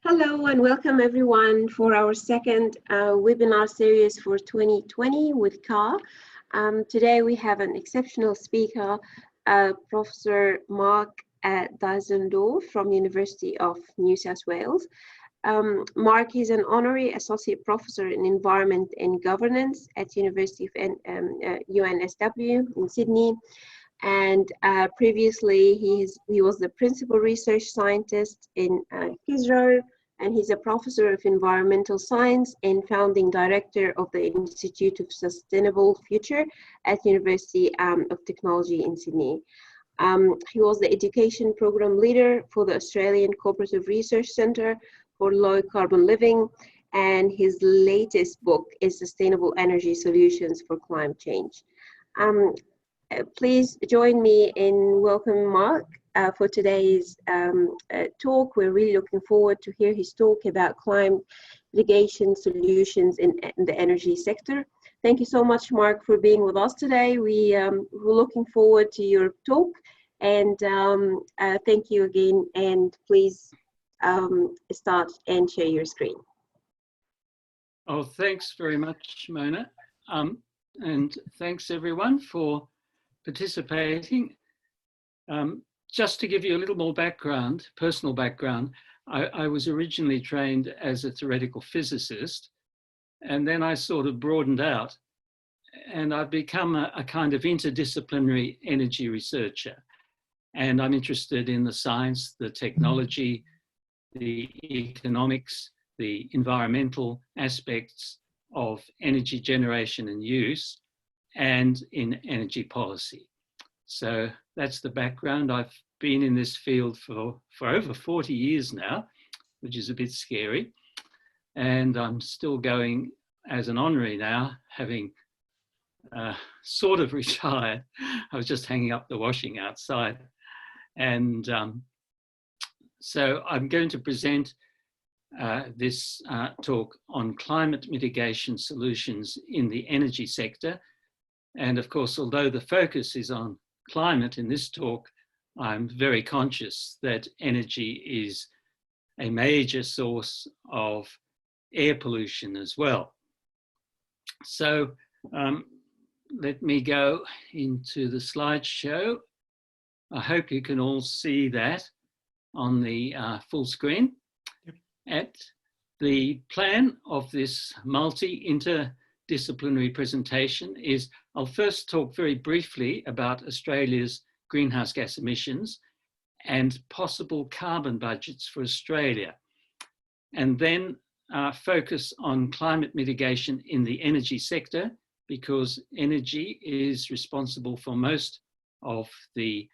Hello and welcome everyone for our second webinar series for 2020 with CAR. Today we have an exceptional speaker, Professor Mark Diesendorf from the University of New South Wales. Mark is an honorary associate professor in environment and governance at University of UNSW in Sydney. And previously he was the principal research scientist in CISRO, and he's a professor of environmental science and founding director of the Institute of Sustainable Future at University of Technology in Sydney. He was the education program leader for the Australian Cooperative Research Centre for Low Carbon Living, and his latest book is Sustainable Energy Solutions for Climate Change. Please join me in welcoming Mark for today's talk. We're really looking forward to hear his talk about climate mitigation solutions in the energy sector. Thank you so much, Mark, for being with us today. We're looking forward to your talk, and thank you again, and please start and share your screen. Oh, thanks very much, Mona, and thanks everyone for participating. Just to give you a little more background, personal background, I was originally trained as a theoretical physicist, and then I sort of broadened out, and I've become a kind of interdisciplinary energy researcher. And I'm interested in the science, the technology, the economics, the environmental aspects of energy generation and use, and in energy policy. So that's the background. I've been in this field for over 40 years now, which is a bit scary. And I'm still going as an honorary now, having sort of retired. I was just hanging up the washing outside. And so I'm going to present this talk on climate mitigation solutions in the energy sector. And of course, although the focus is on climate in this talk, I'm very conscious that energy is a major source of air pollution as well. So let me go into the slideshow. I hope you can all see that on the full screen. Yep. The plan of this interdisciplinary presentation is I'll first talk very briefly about Australia's greenhouse gas emissions and possible carbon budgets for Australia, and then focus on climate mitigation in the energy sector, because energy is responsible for most of the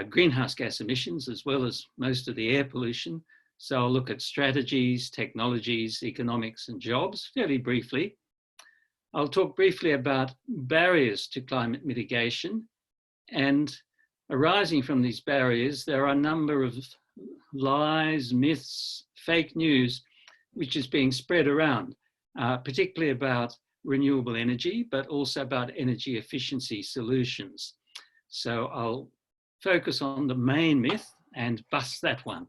greenhouse gas emissions as well as most of the air pollution. So I'll look at strategies, technologies, economics and jobs fairly briefly. I'll talk briefly about barriers to climate mitigation, and arising from these barriers, there are a number of lies, myths, fake news, which is being spread around, particularly about renewable energy, but also about energy efficiency solutions. So I'll focus on the main myth and bust that one,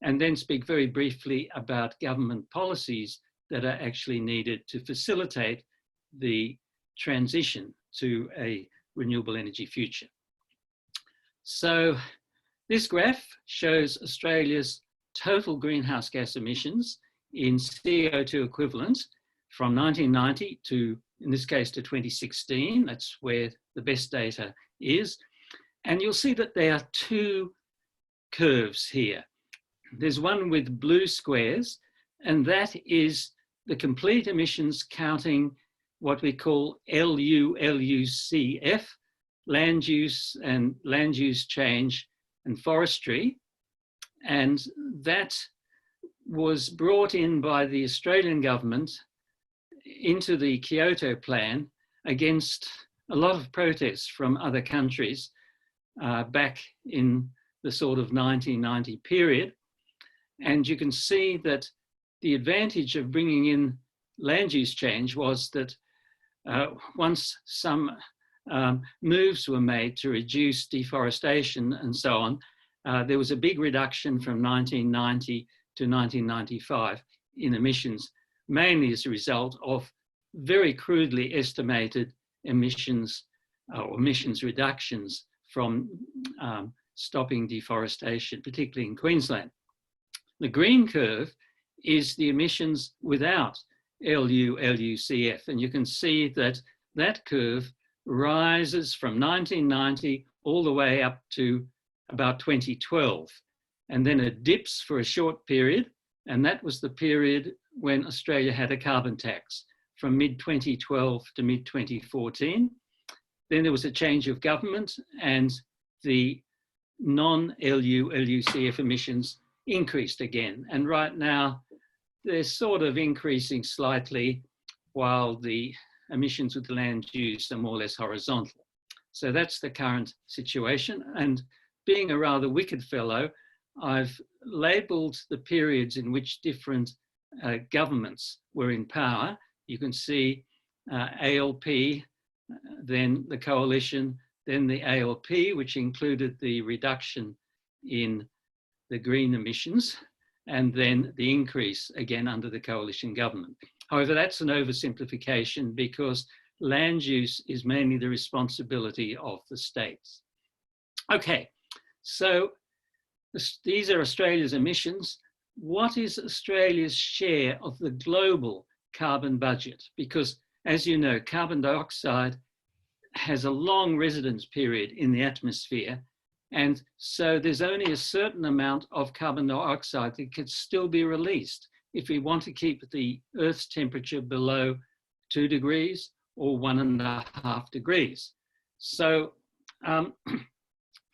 and then speak very briefly about government policies that are actually needed to facilitate the transition to a renewable energy future. So this graph shows Australia's total greenhouse gas emissions in CO2 equivalent from 1990 to, in this case, to 2016. That's where the best data is. And you'll see that there are two curves here. There's one with blue squares, and that is the complete emissions counting what we call LUCF, land use and land use change and forestry. And that was brought in by the Australian government into the Kyoto plan against a lot of protests from other countries back in the sort of 1990 period. And you can see that the advantage of bringing in land use change was that once some moves were made to reduce deforestation and so on, there was a big reduction from 1990 to to 1995 in emissions, mainly as a result of very crudely estimated emissions or emissions reductions from stopping deforestation, particularly in Queensland. The green curve is the emissions without LUCF, and you can see that that curve rises from 1990 all the way up to about 2012, and then it dips for a short period, and that was the period when Australia had a carbon tax from mid-2012 to mid-2014. Then there was a change of government and the non-LUCF emissions increased again. And right now, they're sort of increasing slightly while the emissions with the land use are more or less horizontal. So that's the current situation. And being a rather wicked fellow, I've labelled the periods in which different governments were in power. You can see ALP, then the coalition, then the ALP, which included the reduction in the green emissions, and then the increase again under the coalition government. However, that's an oversimplification because land use is mainly the responsibility of the states. Okay, so these are Australia's emissions. What is Australia's share of the global carbon budget? Because as you know, carbon dioxide has a long residence period in the atmosphere. And so there's only a certain amount of carbon dioxide that could still be released if we want to keep the Earth's temperature below 2 degrees or 1.5 degrees. So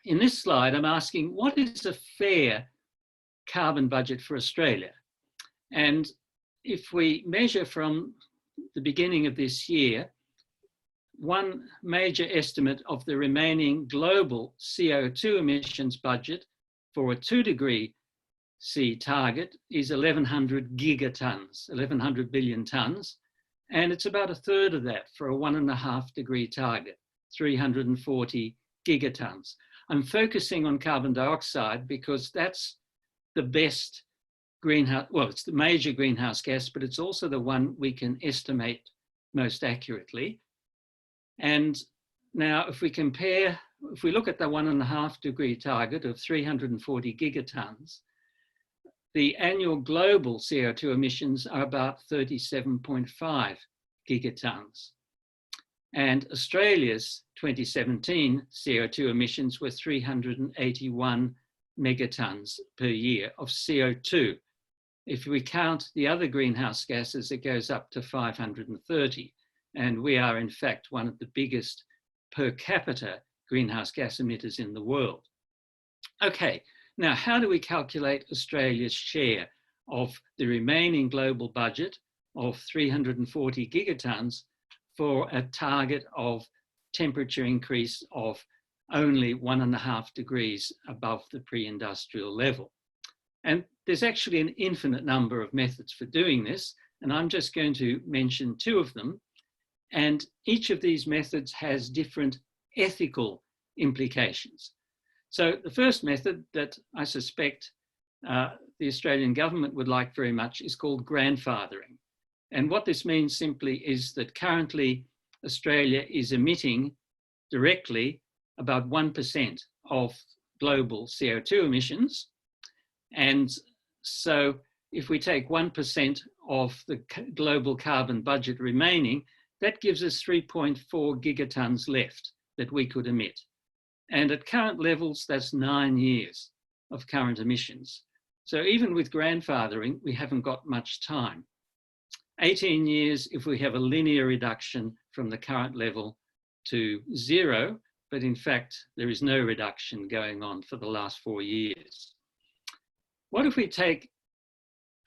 in this slide, I'm asking, what is a fair carbon budget for Australia? And if we measure from the beginning of this year, one major estimate of the remaining global CO2 emissions budget for a 2 degree C target is 1,100 gigatons, 1,100 billion tonnes, and it's about a third of that for a 1.5 degree target, 340 gigatons. I'm focusing on carbon dioxide because that's the best greenhouse, well, it's the major greenhouse gas, but it's also the one we can estimate most accurately. And now if we compare, if we look at the 1.5 degree target of 340 gigatons, the annual global CO2 emissions are about 37.5 gigatons. And Australia's 2017 CO2 emissions were 381 megatons per year of CO2. If we count the other greenhouse gases, it goes up to 530. And we are, in fact, one of the biggest per capita greenhouse gas emitters in the world. Okay, now how do we calculate Australia's share of the remaining global budget of 340 gigatons for a target of temperature increase of only 1.5 degrees above the pre-industrial level? And there's actually an infinite number of methods for doing this, and I'm just going to mention 2 of them. And each of these methods has different ethical implications. So the first method that I suspect the Australian government would like very much is called grandfathering. And what this means simply is that currently Australia is emitting directly about 1% of global CO2 emissions. And so if we take 1% of the global carbon budget remaining, that gives us 3.4 gigatons left that we could emit. And at current levels, that's 9 years of current emissions. So even with grandfathering, we haven't got much time. 18 years if we have a linear reduction from the current level to 0, but in fact, there is no reduction going on for the last 4 years. What if we take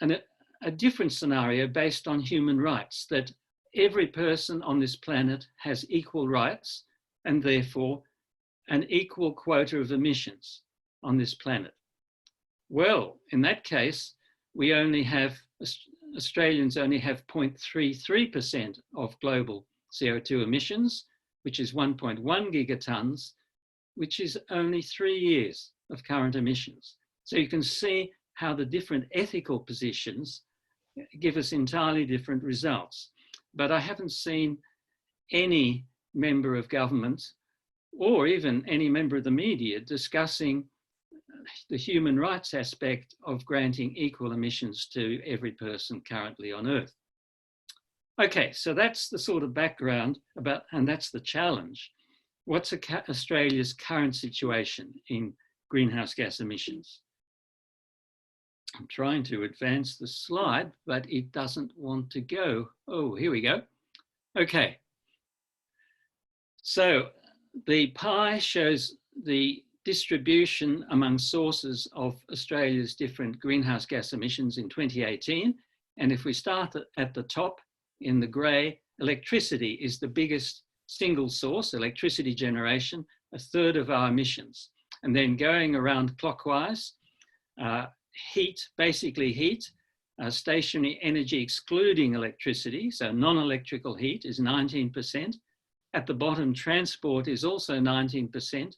a different scenario based on human rights, that every person on this planet has equal rights and therefore an equal quota of emissions on this planet? Well, in that case, Australians only have 0.33% of global CO2 emissions, which is 1.1 gigatons, which is only 3 years of current emissions. So you can see how the different ethical positions give us entirely different results. But I haven't seen any member of government or even any member of the media discussing the human rights aspect of granting equal emissions to every person currently on Earth. Okay, so that's the sort of background about, and that's the challenge. What's Australia's current situation in greenhouse gas emissions? I'm trying to advance the slide, but it doesn't want to go. Oh, here we go. Okay. So the pie shows the distribution among sources of Australia's different greenhouse gas emissions in 2018. And if we start at the top in the grey, electricity is the biggest single source, electricity generation, a third of our emissions. And then going around clockwise, heat, basically heat, stationary energy excluding electricity, so non-electrical heat is 19%. At the bottom, transport is also 19%.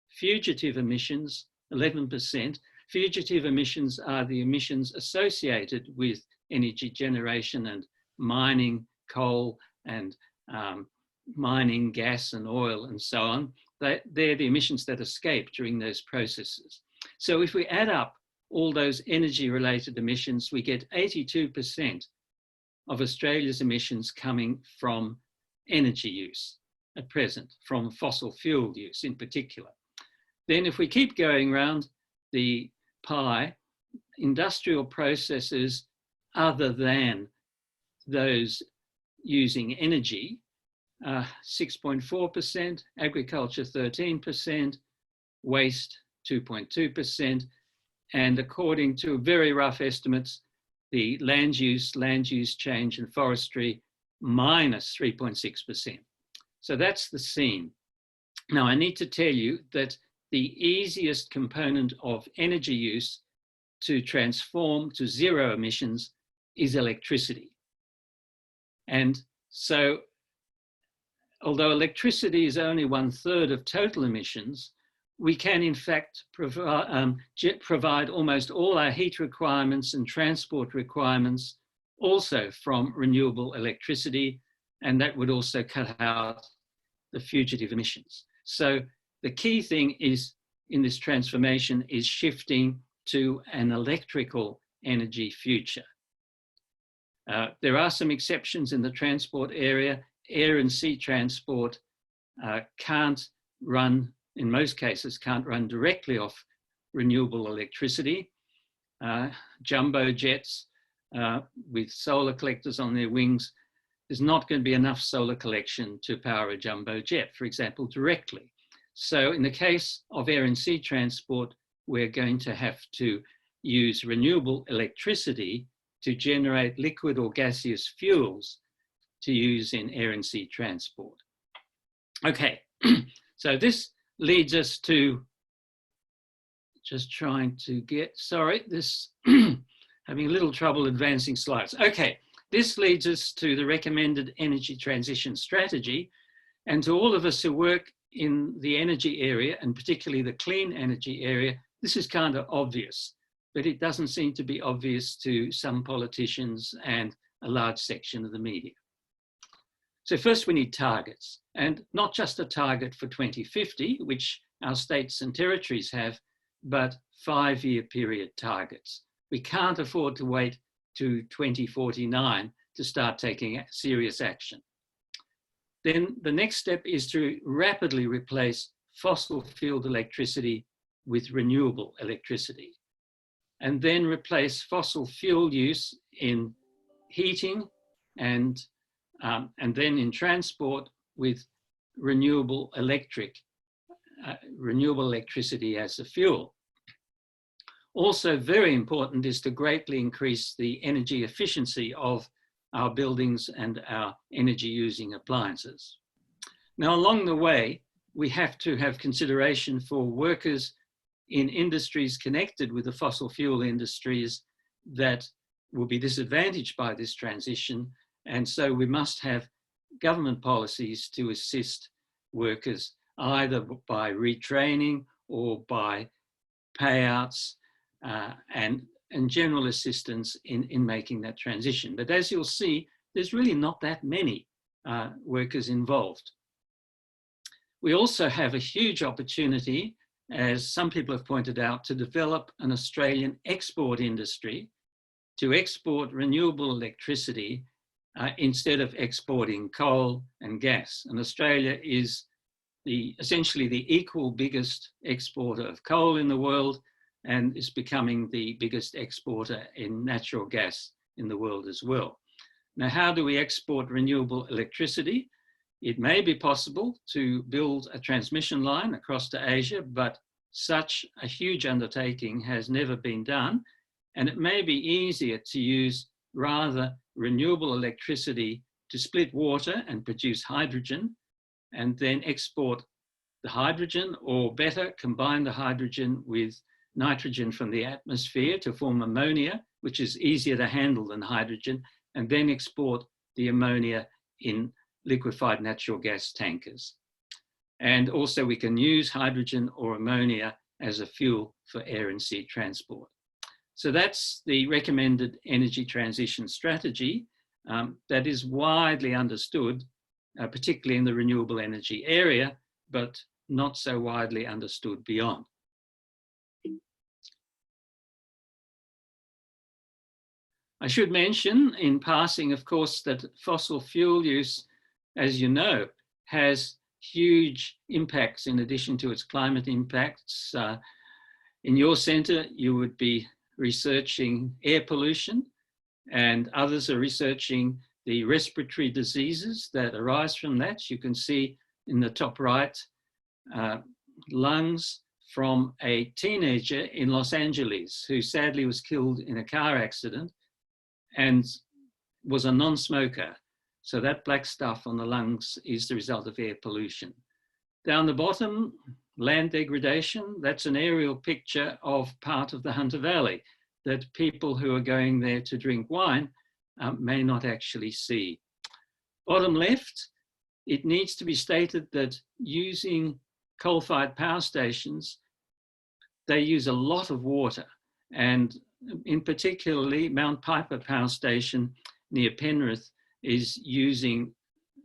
Fugitive emissions, 11%. Fugitive emissions are the emissions associated with energy generation and mining coal and mining gas and oil and so on. They're the emissions that escape during those processes. So if we add up all those energy-related emissions, we get 82% of Australia's emissions coming from energy use at present, from fossil fuel use in particular. Then if we keep going around the pie, industrial processes other than those using energy, 6.4%, agriculture 13%, waste 2.2%, and according to very rough estimates, the land use change and forestry minus 3.6%. So that's the scene. Now I need to tell you that the easiest component of energy use to transform to zero emissions is electricity. And so, although electricity is only 1/3 of total emissions, we can in fact provide almost all our heat requirements and transport requirements also from renewable electricity, and that would also cut out the fugitive emissions. So the key thing is in this transformation is shifting to an electrical energy future. There are some exceptions in the transport area. Air and sea transport can't run, in most cases, can't run directly off renewable electricity. Jumbo jets with solar collectors on their wings, there's not going to be enough solar collection to power a jumbo jet, for example, directly. So in the case of air and sea transport, we're going to have to use renewable electricity to generate liquid or gaseous fuels to use in air and sea transport. Okay, so this leads us to, just trying to get, sorry, this, having a little trouble advancing slides. Okay, this leads us to the recommended energy transition strategy. And to all of us who work in the energy area, and particularly the clean energy area, this is kind of obvious, but it doesn't seem to be obvious to some politicians and a large section of the media. So first we need targets, and not just a target for 2050, which our states and territories have, but 5-year period targets. We can't afford to wait to 2049 to start taking serious action. Then the next step is to rapidly replace fossil fueled electricity with renewable electricity, and then replace fossil fuel use in heating and then in transport with renewable electricity as a fuel. Also very important is to greatly increase the energy efficiency of our buildings and our energy using appliances. Now along the way, we have to have consideration for workers in industries connected with the fossil fuel industries that will be disadvantaged by this transition. And so we must have government policies to assist workers either by retraining or by payouts and and general assistance in making that transition. But as you'll see, there's really not that many workers involved. We also have a huge opportunity, as some people have pointed out, to develop an Australian export industry to export renewable electricity instead of exporting coal and gas. And Australia is essentially the equal biggest exporter of coal in the world and is becoming the biggest exporter in natural gas in the world as well. Now, how do we export renewable electricity? It may be possible to build a transmission line across to Asia, but such a huge undertaking has never been done. And it may be easier to use rather renewable electricity to split water and produce hydrogen, and then export the hydrogen, or better, combine the hydrogen with nitrogen from the atmosphere to form ammonia, which is easier to handle than hydrogen, and then export the ammonia in liquefied natural gas tankers. And also we can use hydrogen or ammonia as a fuel for air and sea transport. So that's the recommended energy transition strategy that is widely understood, particularly in the renewable energy area, but not so widely understood beyond. I should mention in passing, of course, that fossil fuel use, as you know, has huge impacts in addition to its climate impacts. In your centre, you would be researching air pollution, and others are researching the respiratory diseases that arise from that. You can see in the top right, lungs from a teenager in Los Angeles who sadly was killed in a car accident and was a non-smoker. So that black stuff on the lungs is the result of air pollution. Down the bottom, land degradation. That's an aerial picture of part of the Hunter Valley that people who are going there to drink wine may not actually see. Bottom left, it needs to be stated that using coal-fired power stations, they use a lot of water, and in particularly Mount Piper Power Station near Penrith is using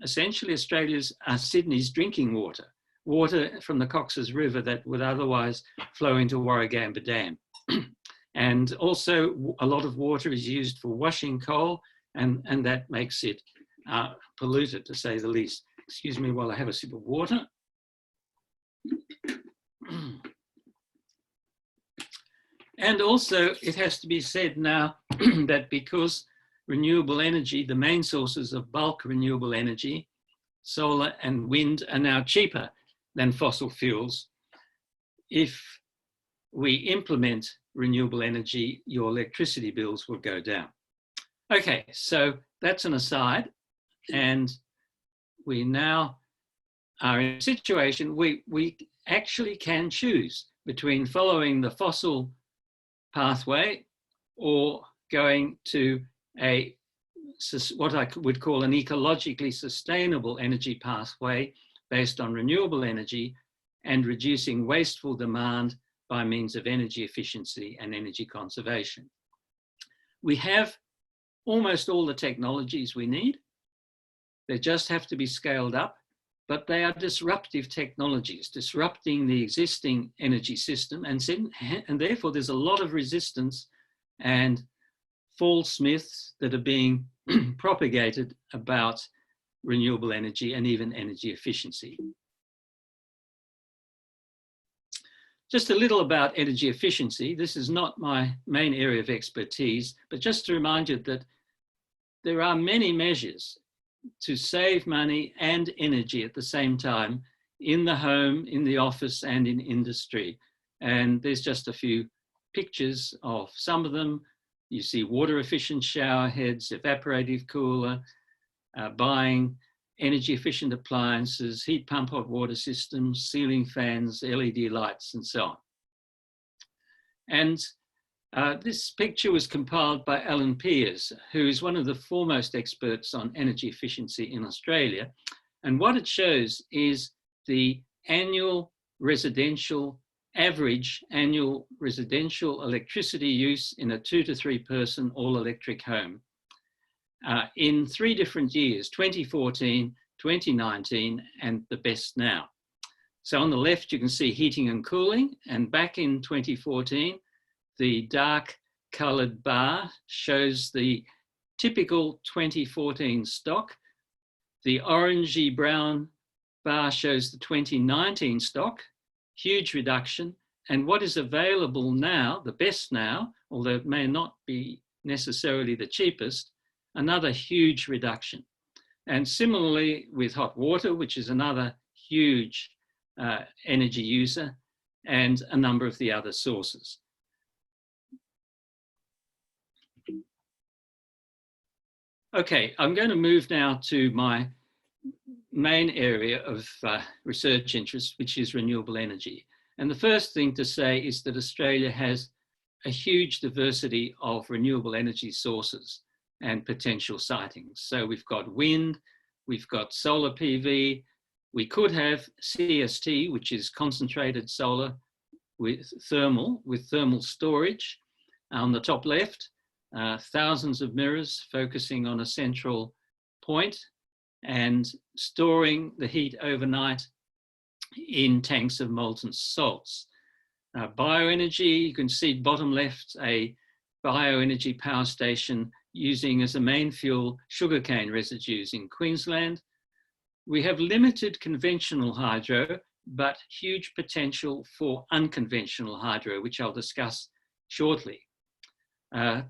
essentially Australia's, Sydney's drinking water, water from the Cox's River that would otherwise flow into Warragamba Dam. And also a lot of water is used for washing coal, and that makes it polluted, to say the least. Excuse me while I have a sip of water. And also it has to be said now that because renewable energy, the main sources of bulk renewable energy, solar and wind, are now cheaper than fossil fuels, if we implement renewable energy, your electricity bills will go down. Okay, so that's an aside. And we now are in a situation we actually can choose between following the fossil pathway or going to what I would call an ecologically sustainable energy pathway based on renewable energy and reducing wasteful demand by means of energy efficiency and energy conservation. We have almost all the technologies we need. They just have to be scaled up, but they are disruptive technologies, disrupting the existing energy system, and therefore there's a lot of resistance and false myths that are being propagated about renewable energy and even energy efficiency. Just a little about energy efficiency. This is not my main area of expertise, but just to remind you that there are many measures to save money and energy at the same time in the home, in the office, and in industry. And there's just a few pictures of some of them. You see water efficient shower heads, evaporative cooler, buying energy efficient appliances, heat pump hot water systems, ceiling fans, LED lights, and so on. And this picture was compiled by Alan Pears, who is one of the foremost experts on energy efficiency in Australia. And what it shows is the annual residential average annual residential electricity use in a 2 to 3 person all-electric home in 3 different years, 2014, 2019, and the best now. So on the left, you can see heating and cooling, and back in 2014, the dark coloured bar shows the typical 2014 stock. The orangey brown bar shows the 2019 stock, huge reduction. And what is available now, the best now, although it may not be necessarily the cheapest, another huge reduction. And similarly with hot water, which is another huge energy user, and a number of the other sources. Okay, I'm going to move now to my main area of research interest, which is renewable energy. And the first thing to say is that Australia has a huge diversity of renewable energy sources and potential sightings. So we've got wind, we've got solar PV, we could have CST, which is concentrated solar with thermal storage. On the top left, thousands of mirrors focusing on a central point and storing the heat overnight in tanks of molten salts. Bioenergy, you can see bottom left, a bioenergy power station using as a main fuel sugarcane residues in Queensland. We have limited conventional hydro, but huge potential for unconventional hydro, which I'll discuss shortly.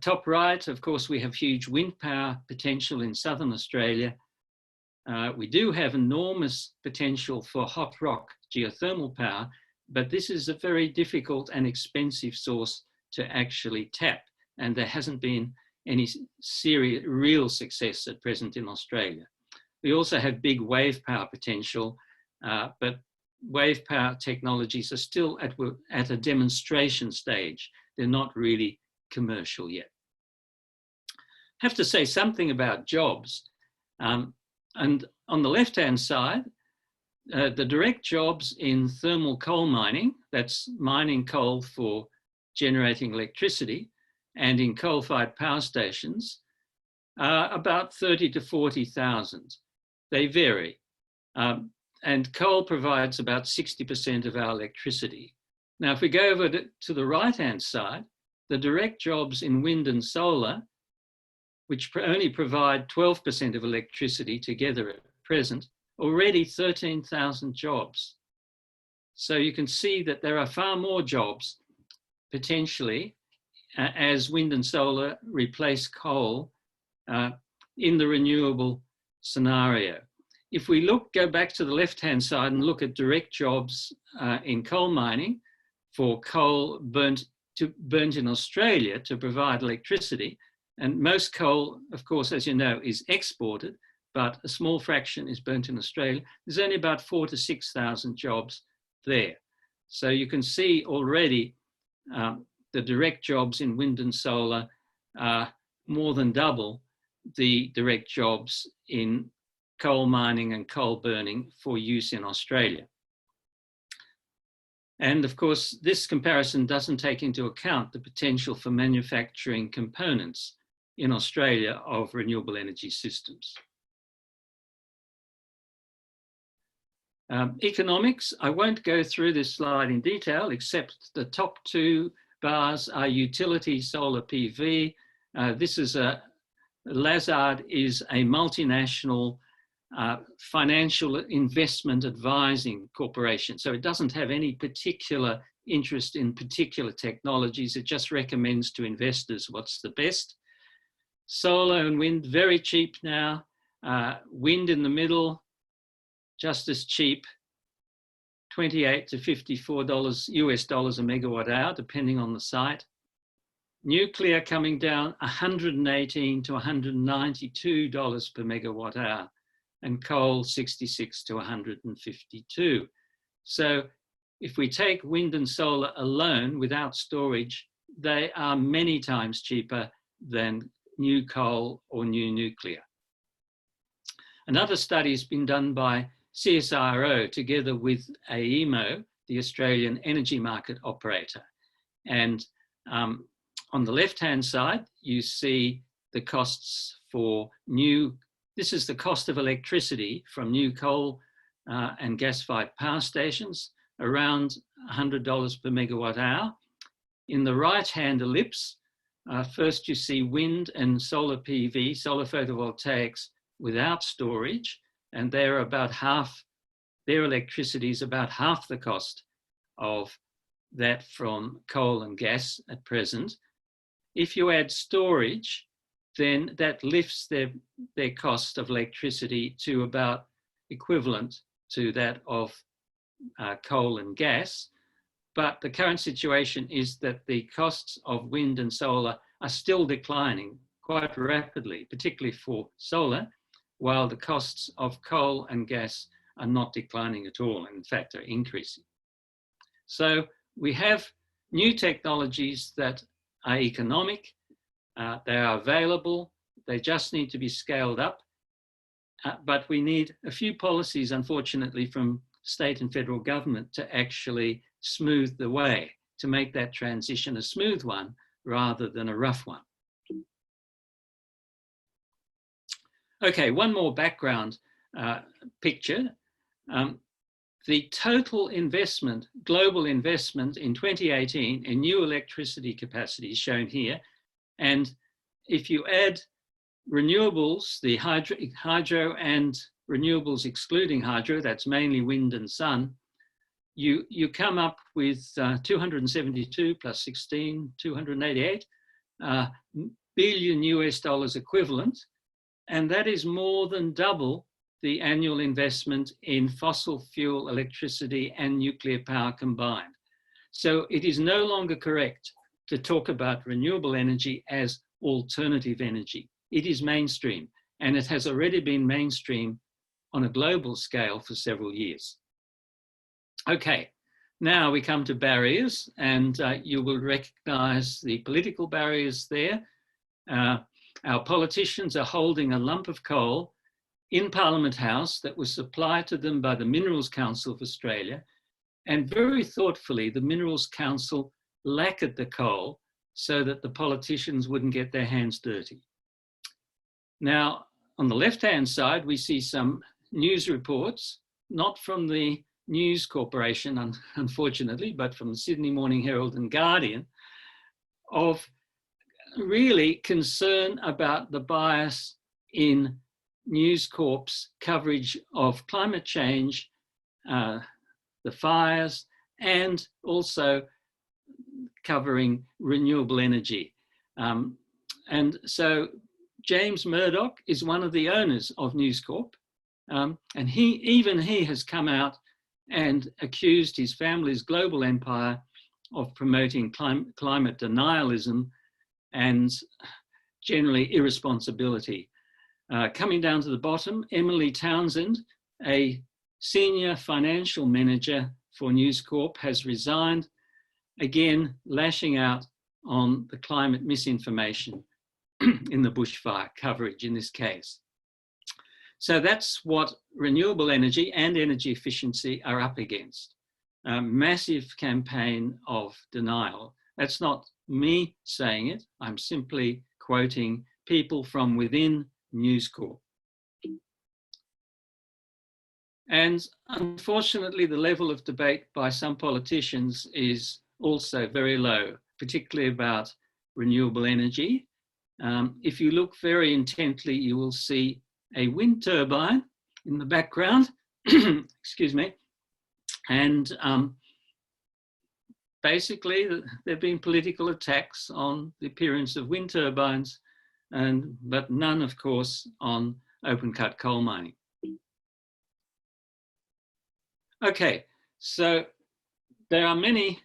Top right, of course, we have huge wind power potential in southern Australia. We do have enormous potential for hot rock geothermal power, but this is a very difficult and expensive source to actually tap, and there hasn't been any serious, real success at present in Australia. We also have big wave power potential, but wave power technologies are still at a demonstration stage. They're not really commercial yet. I have to say something about jobs. And on the left-hand side, the direct jobs in thermal coal mining, that's mining coal for generating electricity, and in coal-fired power stations, are about 30 to 40,000. They vary. And coal provides about 60% of our electricity. Now, if we go over to the right-hand side, the direct jobs in wind and solar, which only provide 12% of electricity together at present, already 13,000 jobs. So you can see that there are far more jobs potentially as wind and solar replace coal in the renewable scenario. If we go back to the left-hand side and look at direct jobs in coal mining for coal burnt in Australia to provide electricity, and most coal, of course, as you know, is exported, but a small fraction is burnt in Australia. There's only about 4,000 to 6,000 jobs there. So you can see already the direct jobs in wind and solar are more than double the direct jobs in coal mining and coal burning for use in Australia. And of course, this comparison doesn't take into account the potential for manufacturing components in Australia of renewable energy systems. Economics, I won't go through this slide in detail, except the top two bars are utility solar PV. Lazard is a multinational financial investment advising corporation. So it doesn't have any particular interest in particular technologies. It just recommends to investors what's the best. Solar and wind, very cheap now. Wind in the middle, just as cheap, $28 to $54 US dollars a megawatt hour, depending on the site. Nuclear coming down $118 to $192 per megawatt hour, and coal 66 to 152. So if we take wind and solar alone without storage, they are many times cheaper than new coal or new nuclear. Another study has been done by CSIRO together with AEMO, the Australian energy market operator. And on the left-hand side, you see the costs for this is the cost of electricity from new coal and gas-fired power stations, around $100 per megawatt hour. In the right-hand ellipse, first you see wind and solar PV, solar photovoltaics without storage, and they're about half, their electricity is about half the cost of that from coal and gas at present. If you add storage, then that lifts their cost of electricity to about equivalent to that of coal and gas. But the current situation is that the costs of wind and solar are still declining quite rapidly, particularly for solar, while the costs of coal and gas are not declining at all, and in fact are increasing. So we have new technologies that are economic, they are available, they just need to be scaled up, but we need a few policies, unfortunately, from state and federal government to actually smooth the way, to make that transition a smooth one rather than a rough one. Okay, one more background picture. The total investment, global investment in 2018 in new electricity capacity is shown here. And if you add renewables, the hydro and renewables excluding hydro, that's mainly wind and sun, you come up with 272 plus 16, 288 billion US dollars equivalent. And that is more than double the annual investment in fossil fuel electricity and nuclear power combined. So it is no longer correct to talk about renewable energy as alternative energy. It is mainstream, and it has already been mainstream on a global scale for several years. Okay, now we come to barriers, and you will recognize the political barriers there. Our politicians are holding a lump of coal in Parliament House that was supplied to them by the Minerals Council of Australia, and very thoughtfully, the Minerals Council lacquered the coal so that the politicians wouldn't get their hands dirty. Now, on the left-hand side, we see some news reports, not from the News Corporation, unfortunately, but from the Sydney Morning Herald and Guardian, of really concern about the bias in News Corp's coverage of climate change, the fires, and also covering renewable energy. And so James Murdoch is one of the owners of News Corp, and even he has come out and accused his family's global empire of promoting climate denialism and generally irresponsibility. Coming down to the bottom, Emily Townsend, a senior financial manager for News Corp, has resigned, again lashing out on the climate misinformation in the bushfire coverage in this case. So that's what renewable energy and energy efficiency are up against. A massive campaign of denial. That's not me saying it, I'm simply quoting people from within News Corp. And unfortunately, the level of debate by some politicians is also very low, particularly about renewable energy. If you look very intently, you will see a wind turbine in the background, excuse me, and basically there have been political attacks on the appearance of wind turbines, but none, of course, on open-cut coal mining. Okay, so there are many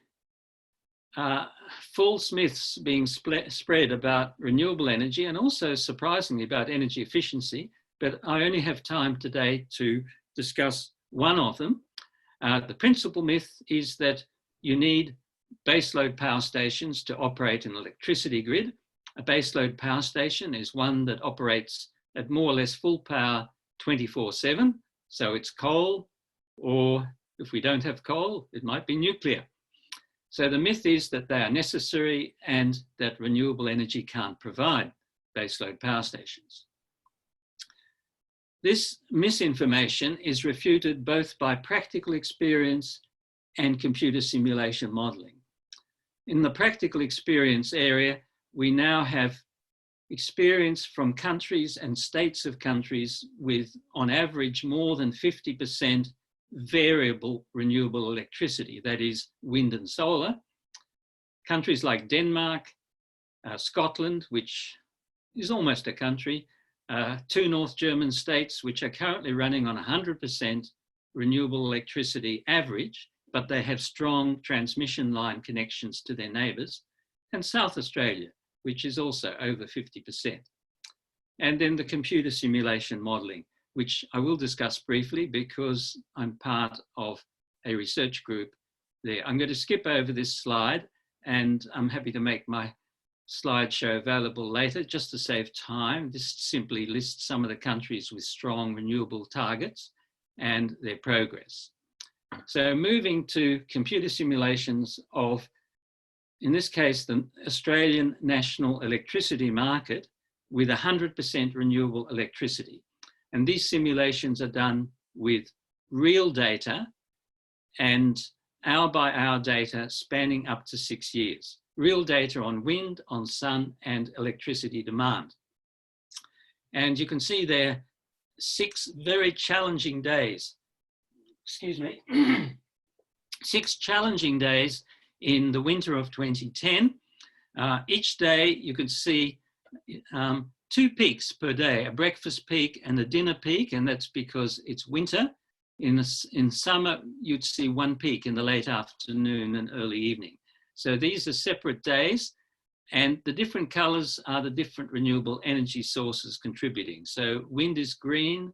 false myths being spread about renewable energy and also, surprisingly, about energy efficiency, but I only have time today to discuss one of them. The principal myth is that you need baseload power stations to operate an electricity grid. A baseload power station is one that operates at more or less full power 24/7. So it's coal or If we don't have coal, it might be nuclear. So the myth is that they are necessary and that renewable energy can't provide baseload power stations. This misinformation is refuted both by practical experience and computer simulation modeling. In the practical experience area, we now have experience from countries and states of countries with, on average, more than 50% variable renewable electricity, that is wind and solar. Countries like Denmark, Scotland, which is almost a country, 2 North German states, which are currently running on 100% renewable electricity average, but they have strong transmission line connections to their neighbours, and South Australia, which is also over 50%. And then the computer simulation modelling, which I will discuss briefly because I'm part of a research group there. I'm going to skip over this slide, and I'm happy to make my slideshow available later just to save time. This simply lists some of the countries with strong renewable targets and their progress. So moving to computer simulations of, in this case, the Australian national electricity market with 100% renewable electricity. And these simulations are done with real data and hour-by-hour data spanning up to 6 years. Real data on wind, on sun, and electricity demand. And you can see there 6 very challenging days. Excuse me. 6 challenging days in the winter of 2010. Each day you could see 2 peaks per day, a breakfast peak and a dinner peak, and that's because it's winter. In summer, you'd see 1 peak in the late afternoon and early evening. So these are separate days, and the different colours are the different renewable energy sources contributing. So wind is green,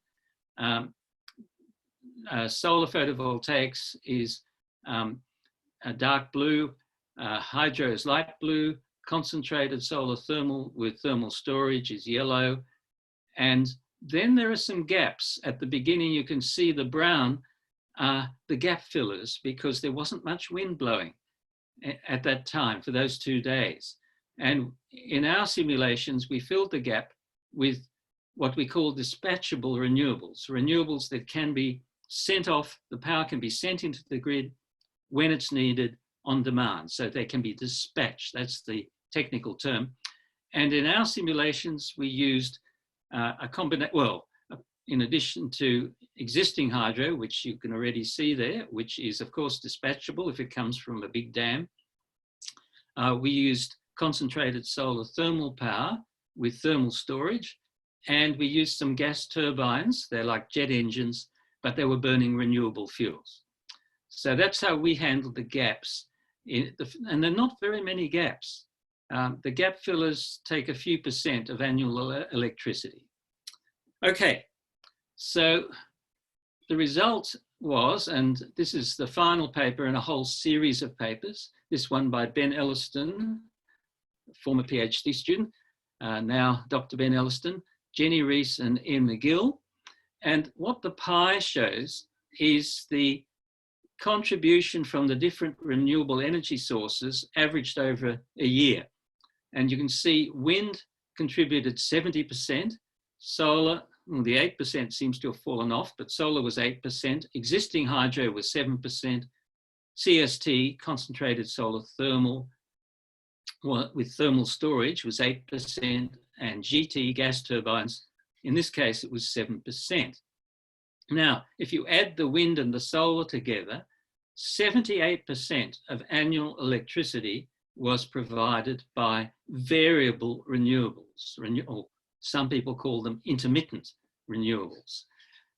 solar photovoltaics is a dark blue, hydro is light blue, concentrated solar thermal with thermal storage is yellow. And then there are some gaps. At the beginning, you can see the brown are the gap fillers because there wasn't much wind blowing at that time for those 2 days. And in our simulations, we filled the gap with what we call dispatchable renewables, renewables that can be sent off, the power can be sent into the grid when it's needed on demand. So they can be dispatched, that's the technical term. And in our simulations, we used a combination, well, in addition to existing hydro, which you can already see there, which is of course dispatchable if it comes from a big dam. We used concentrated solar thermal power with thermal storage, and we used some gas turbines. They're like jet engines, but they were burning renewable fuels. So that's how we handled the gaps. And there are not very many gaps. The gap fillers take a few % of annual electricity. Okay, so the result was, and this is the final paper in a whole series of papers, this one by Ben Elliston, former PhD student, now Dr. Ben Elliston, Jenny Rees and Ian McGill. And what the pie shows is the contribution from the different renewable energy sources averaged over a year. And you can see wind contributed 70%, solar, well, the 8% seems to have fallen off, but solar was 8%, existing hydro was 7%, CST, concentrated solar thermal, well, with thermal storage was 8%, and GT, gas turbines, in this case it was 7%. Now, if you add the wind and the solar together, 78% of annual electricity was provided by variable renewables, or some people call them intermittent renewables,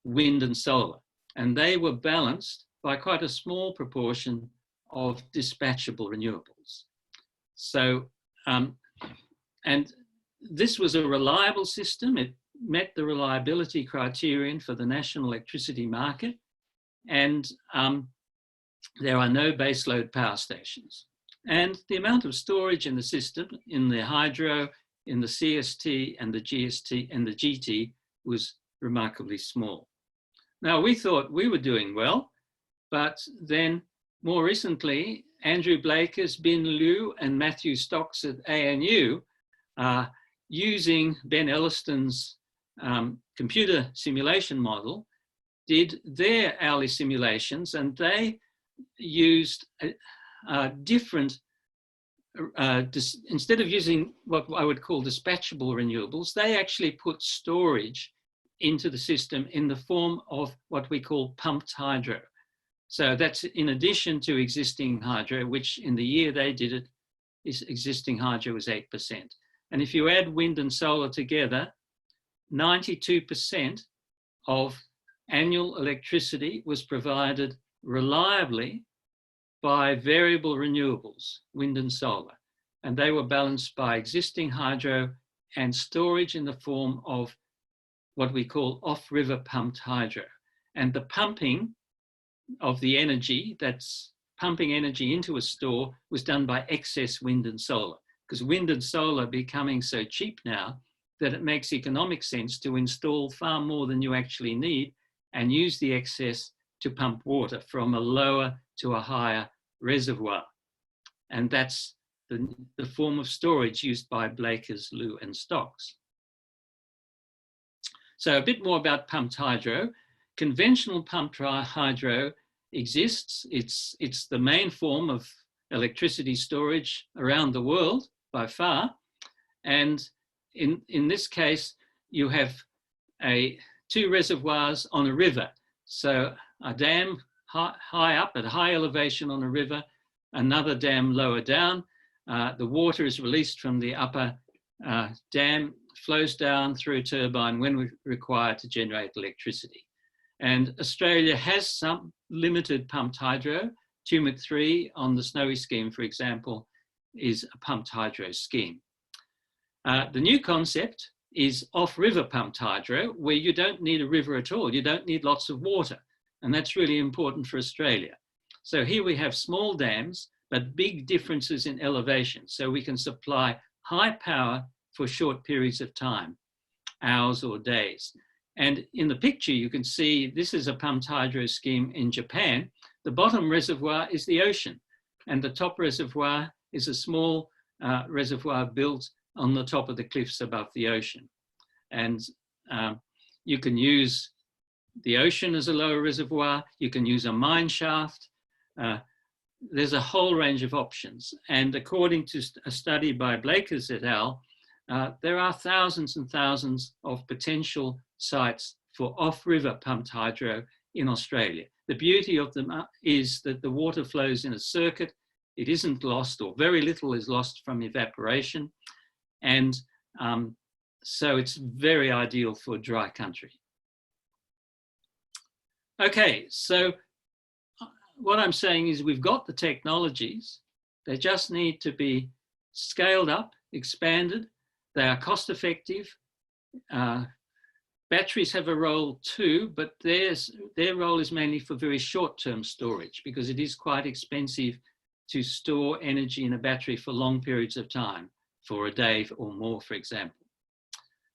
wind and solar. And they were balanced by quite a small proportion of dispatchable renewables. So, and this was a reliable system. It met the reliability criterion for the national electricity market. And there are no baseload power stations. And the amount of storage in the system, in the hydro, in the CST and the GST and the GT was remarkably small. Now we thought we were doing well. but then more recently, Andrew Blakers, Bin Liu, and Matthew Stocks at ANU, using Ben Elliston's computer simulation model, did their hourly simulations, and they used different, instead of using what I would call dispatchable renewables, they actually put storage into the system in the form of what we call pumped hydro. So that's in addition to existing hydro, which in the year they did it, existing hydro was 8%. And if you add wind and solar together, 92% of annual electricity was provided reliably by variable renewables, wind and solar. And they were balanced by existing hydro and storage in the form of what we call off-river pumped hydro. And the pumping of the energy, that's pumping energy into a store, was done by excess wind and solar, because wind and solar are becoming so cheap now that it makes economic sense to install far more than you actually need and use the excess to pump water from a lower to a higher reservoir. And that's the form of storage used by Blakers, Liu, and Stocks. So a bit more about pumped hydro. Conventional pumped hydro exists. It's the main form of electricity storage around the world by far. And in this case, you have two reservoirs on a river. So a dam high up at high elevation on a river, another dam lower down. The water is released from the upper dam, flows down through a turbine when required to generate electricity. And Australia has some limited pumped hydro. Tumut 3 on the Snowy scheme, for example, is a pumped hydro scheme. The new concept is off-river pumped hydro, where you don't need a river at all. You don't need lots of water. And that's really important for Australia. So here we have small dams, but big differences in elevation. So we can supply high power for short periods of time, hours or days. And in the picture, you can see this is a pumped hydro scheme in Japan. The bottom reservoir is the ocean, and the top reservoir is a small reservoir built on the top of the cliffs above the ocean. And you can use the ocean as a lower reservoir. You can use a mine shaft. There's a whole range of options. And according to a study by Blakers et al., there are thousands and thousands of potential sites for off-river pumped hydro in Australia. The beauty of them is that the water flows in a circuit. It isn't lost, or very little is lost from evaporation. And so it's very ideal for dry country. Okay, so what I'm saying is we've got the technologies. They just need to be scaled up, expanded. They are cost effective. Batteries have a role too, but their role is mainly for very short-term storage, because it is quite expensive to store energy in a battery for long periods of time, for a day or more, for example.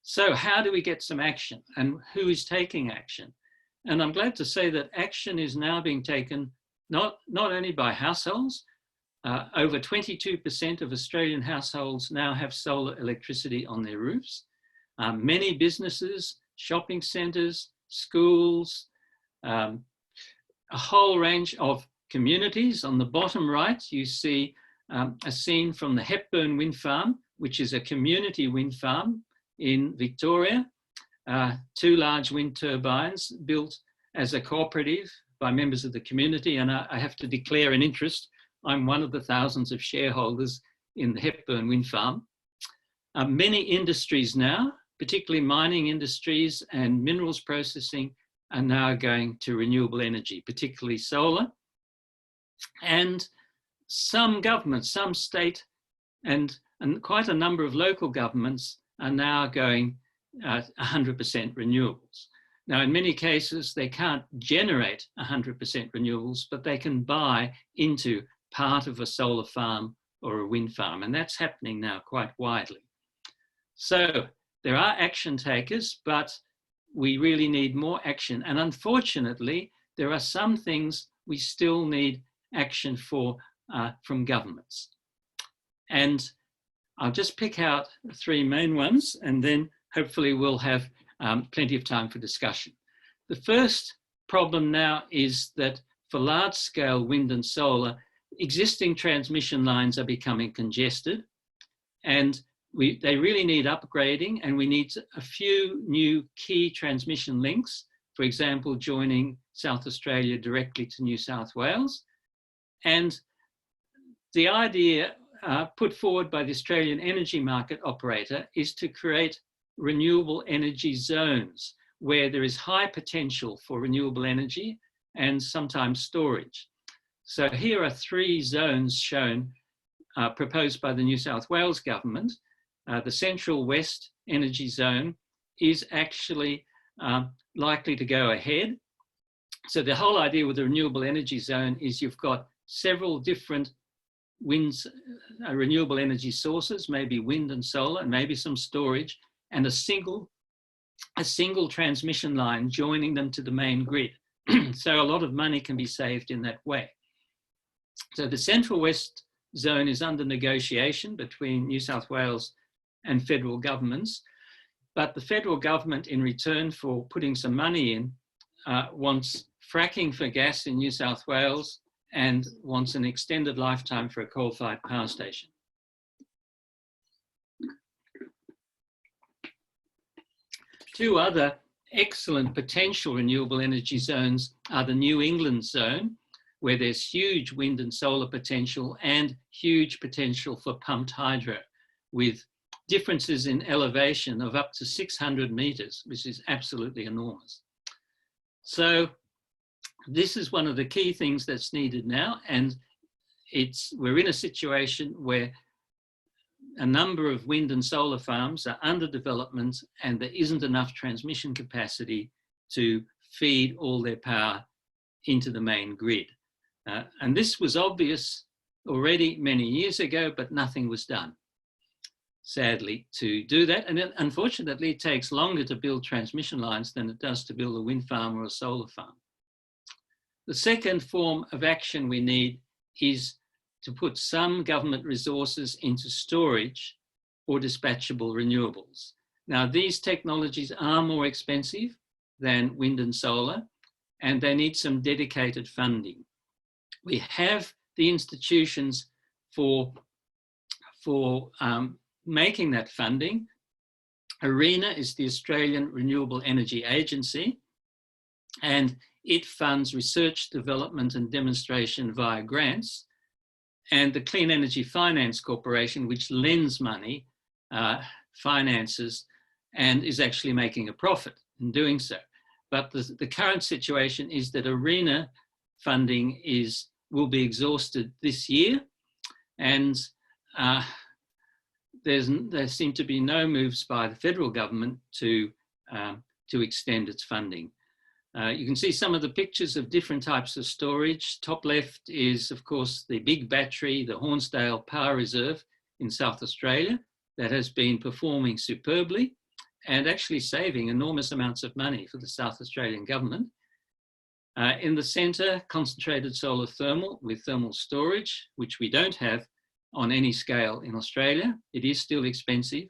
So how do we get some action, and who is taking action? And I'm glad to say that action is now being taken not only by households. Over 22% of Australian households now have solar electricity on their roofs. Many businesses, shopping centres, schools, a whole range of communities. On the bottom right, you see a scene from the Hepburn Wind Farm, which is a community wind farm in Victoria. Two large wind turbines built as a cooperative by members of the community. And I have to declare an interest. I'm one of the thousands of shareholders in the Hepburn Wind Farm. Many industries now, particularly mining industries and minerals processing, are now going to renewable energy, particularly solar. And some governments, some state and quite a number of local governments are now going 100% renewables. Now, in many cases, they can't generate 100% renewables, but they can buy into part of a solar farm or a wind farm, and that's happening now quite widely. So there are action takers, but we really need more action. And unfortunately, there are some things we still need action from governments. And I'll just pick out 3 main ones, and then hopefully we'll have plenty of time for discussion. The first problem now is that for large-scale wind and solar, existing transmission lines are becoming congested, and they really need upgrading, and we need a few new key transmission links, for example, joining South Australia directly to New South Wales. And the idea put forward by the Australian Energy Market Operator is to create renewable energy zones where there is high potential for renewable energy and sometimes storage. So here are 3 zones shown, proposed by the New South Wales government. The Central West Energy Zone is actually likely to go ahead. So the whole idea with the renewable energy zone is you've got several different renewable energy sources, maybe wind and solar, and maybe some storage, and a single transmission line joining them to the main grid. So a lot of money can be saved in that way. So the Central West Zone is under negotiation between New South Wales and federal governments, but the federal government, in return for putting some money in, wants fracking for gas in New South Wales and wants an extended lifetime for a coal-fired power station. Two other excellent potential renewable energy zones are the New England Zone, where there's huge wind and solar potential and huge potential for pumped hydro, with differences in elevation of up to 600 meters, which is absolutely enormous. So this is one of the key things that's needed now, and we're in a situation where a number of wind and solar farms are under development and there isn't enough transmission capacity to feed all their power into the main grid. And this was obvious already many years ago, but nothing was done, sadly, to do that. And unfortunately, it takes longer to build transmission lines than it does to build a wind farm or a solar farm. The second form of action we need is to put some government resources into storage or dispatchable renewables. Now, these technologies are more expensive than wind and solar, and they need some dedicated funding. We have the institutions for making that funding. ARENA is the Australian Renewable Energy Agency, and it funds research, development and demonstration via grants. And the Clean Energy Finance Corporation, which lends money, finances, and is actually making a profit in doing so. But the current situation is that ARENA funding will be exhausted this year, and there seem to be no moves by the federal government to extend its funding. You can see some of the pictures of different types of storage. Top left is, of course, the big battery, the Hornsdale Power Reserve in South Australia, that has been performing superbly and actually saving enormous amounts of money for the South Australian government. In the centre, concentrated solar thermal with thermal storage, which we don't have on any scale in Australia. It is still expensive.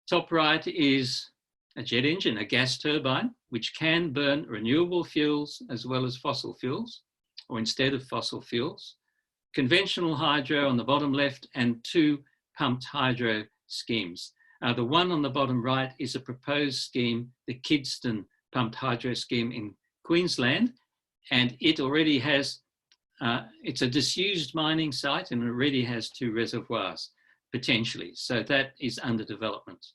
Top right is a jet engine, a gas turbine, which can burn renewable fuels as well as fossil fuels, or instead of fossil fuels. Conventional hydro on the bottom left, and 2 pumped hydro schemes. The one on the bottom right is a proposed scheme, the Kidston pumped hydro scheme in Queensland, and it already has, it's a disused mining site and already has 2 reservoirs potentially, so that is under development.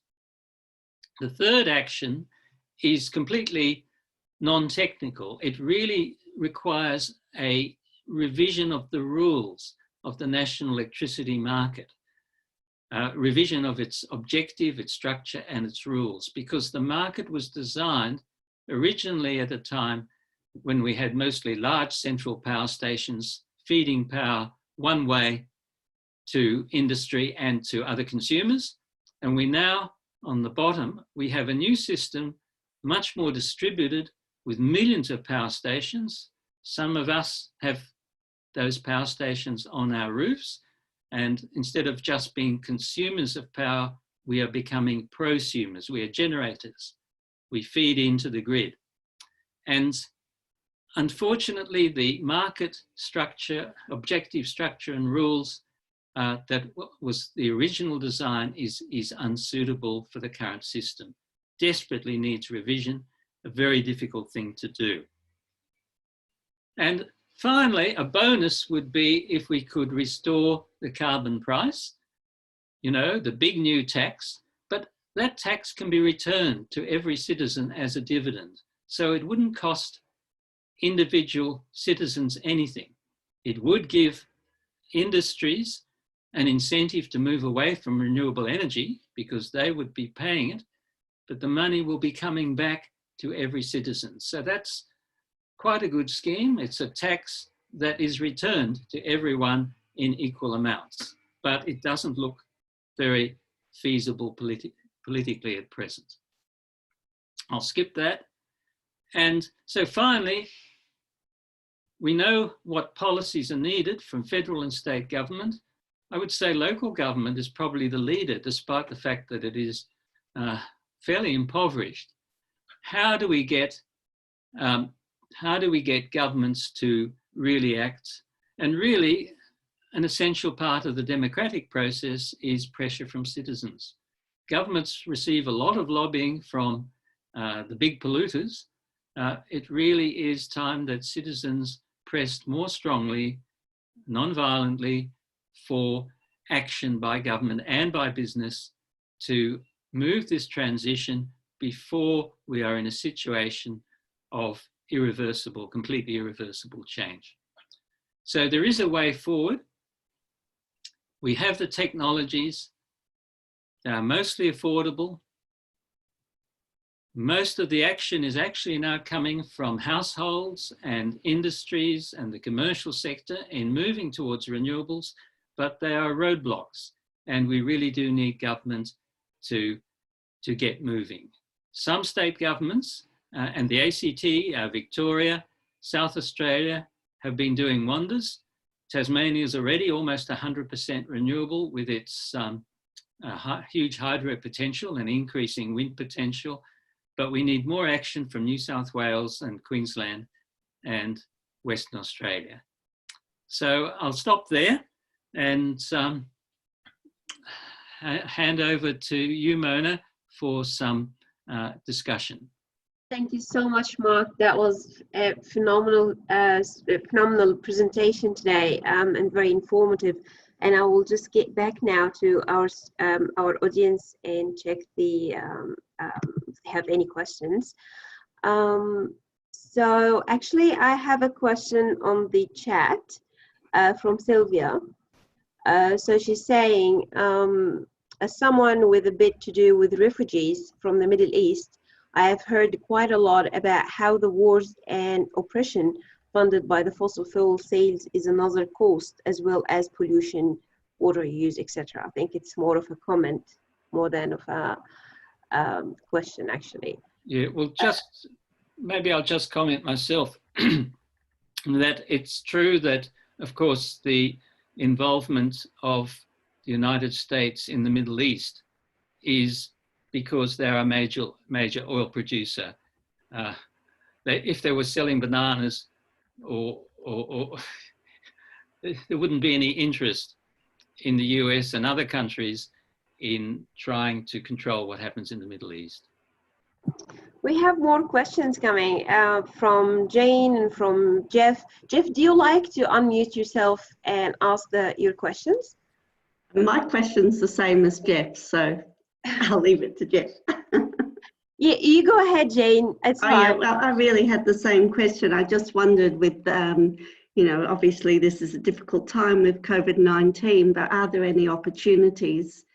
The third action is completely non-technical. It really requires a revision of the rules of the national electricity market, revision of its objective, its structure and its rules, because the market was designed originally at a time when we had mostly large central power stations feeding power one way to industry and to other consumers. And we now, on the bottom, we have a new system, much more distributed, with millions of power stations, Some of us have those power stations on our roofs, and instead of just being consumers of power, we are becoming prosumers. We are generators. We feed into the grid. And unfortunately, the market structure, objective structure and rules that was the original design is unsuitable for the current system. Desperately needs revision, a very difficult thing to do. And finally, a bonus would be if we could restore the carbon price, you know, the big new tax, but that tax can be returned to every citizen as a dividend. So it wouldn't cost individual citizens anything. It would give industries an incentive to move away from renewable energy because they would be paying it, but the money will be coming back to every citizen. So that's quite a good scheme. It's a tax that is returned to everyone in equal amounts, but it doesn't look very feasible politically at present. I'll skip that. And so finally, we know what policies are needed from federal and state government. I would say local government is probably the leader, despite the fact that it is fairly impoverished. How do we get governments to really act? And really, an essential part of the democratic process is pressure from citizens. Governments receive a lot of lobbying from the big polluters. It really is time that citizens pressed more strongly, non-violently, for action by government and by business to move this transition before we are in a situation of irreversible, completely irreversible change. So there is a way forward. We have the technologies. They are mostly affordable. Most of the action is actually now coming from households and industries and the commercial sector in moving towards renewables, but they are roadblocks, and we really do need government to get moving. Some state governments and the ACT, Victoria, South Australia have been doing wonders. Tasmania is already almost 100% renewable with its huge hydro potential and increasing wind potential. But we need more action from New South Wales and Queensland and Western Australia. So I'll stop there and hand over to you, Mona, for some discussion. Thank you so much, Mark. That was a phenomenal presentation today and very informative. And I will just get back now to our audience and check the if they have any questions. So actually, I have a question on the chat from Sylvia. So she's saying, as someone with a bit to do with refugees from the Middle East, I have heard quite a lot about how the wars and oppression funded by the fossil fuel sales is another cost, as well as pollution, water use, etc. I think it's more of a comment more than of a question, actually. Yeah, well, maybe I'll just comment myself that it's true that, of course, the involvement of the United States in the Middle East is because they're a major oil producer. If they were selling bananas, or there wouldn't be any interest in the US and other countries in trying to control what happens in the Middle East. We have more questions coming from Jane and from Jeff. Jeff, do you like to unmute yourself and ask your questions? My question's the same as Jeff's, so I'll leave it to Jeff. Yeah, you go ahead, Jane. It's fine. Yeah, well, I really had the same question. I just wondered with, you know, obviously this is a difficult time with COVID-19, but are there any opportunities